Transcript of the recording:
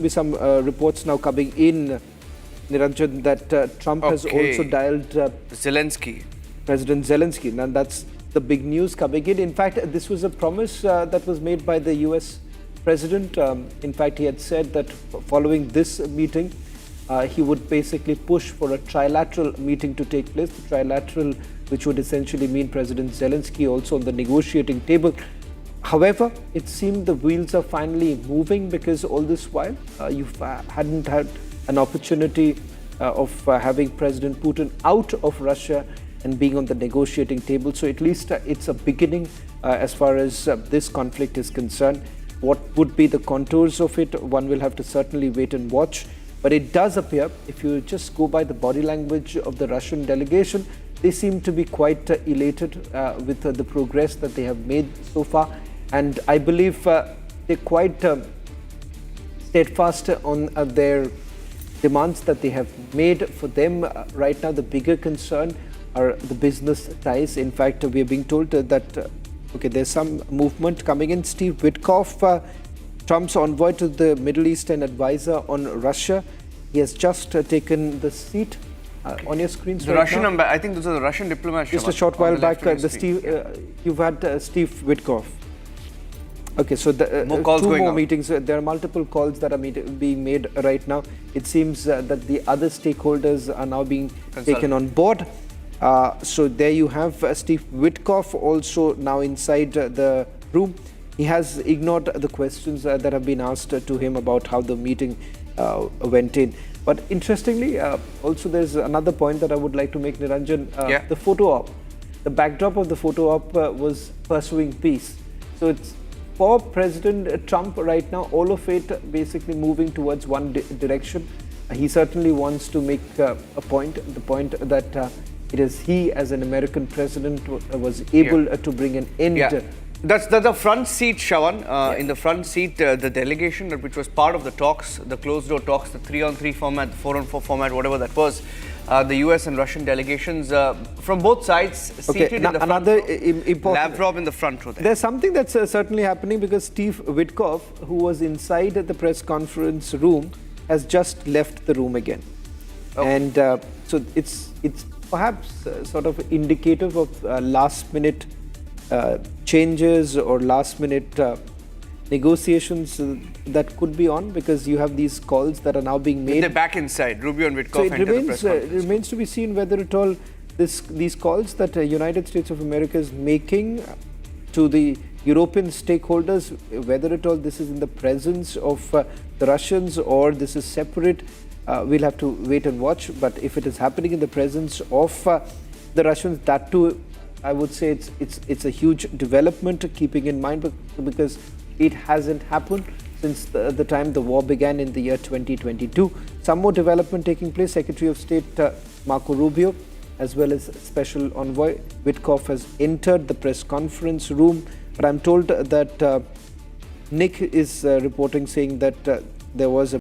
be some reports now coming in, Niranjan, that Trump has also dialed Zelenskyy. President Zelenskyy. And that's the big news coming in. In fact, this was a promise that was made by the US president. In fact, he had said that following this meeting, he would basically push for a trilateral meeting to take place. The trilateral, which would essentially mean President Zelenskyy also on the negotiating table. However, it seemed the wheels are finally moving, because all this while you hadn't had an opportunity of having President Putin out of Russia and being on the negotiating table. So at least it's a beginning as far as this conflict is concerned. What would be the contours of it, one will have to certainly wait and watch. But it does appear, if you just go by the body language of the Russian delegation, they seem to be quite elated with the progress that they have made so far. And I believe they're quite steadfast on their demands that they have made. For them right now, the bigger concern are the business ties. In fact, we are being told that there's some movement coming in. Steve Witkoff, Trump's envoy to the Middle East and advisor on Russia, he has just taken the seat on your screens. The Russian, I think those are the Russian diplomats. Just a short while back, you've had Steve Witkoff. Okay, so the, two more meetings. There are multiple calls that are being made right now. It seems that the other stakeholders are now being taken on board. So there you have Steve Witkoff also now inside the room. He has ignored the questions that have been asked to him about how the meeting went in. But interestingly, also there's another point that I would like to make, Niranjan. The photo op, the backdrop of the photo op was pursuing peace. So it's for President Trump right now, all of it basically moving towards one direction. He certainly wants to make a point, the point that it is he as an American president was able to bring an end. That's the front seat, Shravan. In the front seat, the delegation which was part of the talks, the closed-door talks, the 3-on-3 format, the 4-on-4 format, whatever that was, the US and Russian delegations from both sides seated in the front. Another important, Lavrov in the front row there. There's something that's certainly happening, because Steve Witkoff, who was inside the press conference room, has just left the room again. And so it's perhaps sort of indicative of last-minute changes or last-minute negotiations that could be on, because you have these calls that are now being made. They're back inside. Rubio and Witkoff so it remains to be seen whether at all these calls that the United States of America is making to the European stakeholders, whether at all this is in the presence of the Russians or this is separate. We'll have to wait and watch. But if it is happening in the presence of the Russians, that too, I would say it's a huge development, keeping in mind because it hasn't happened since the time the war began in the year 2022. Some more development taking place. Secretary of State Marco Rubio, as well as Special Envoy Witkoff, has entered the press conference room. But I'm told that Nick is reporting, saying that there was a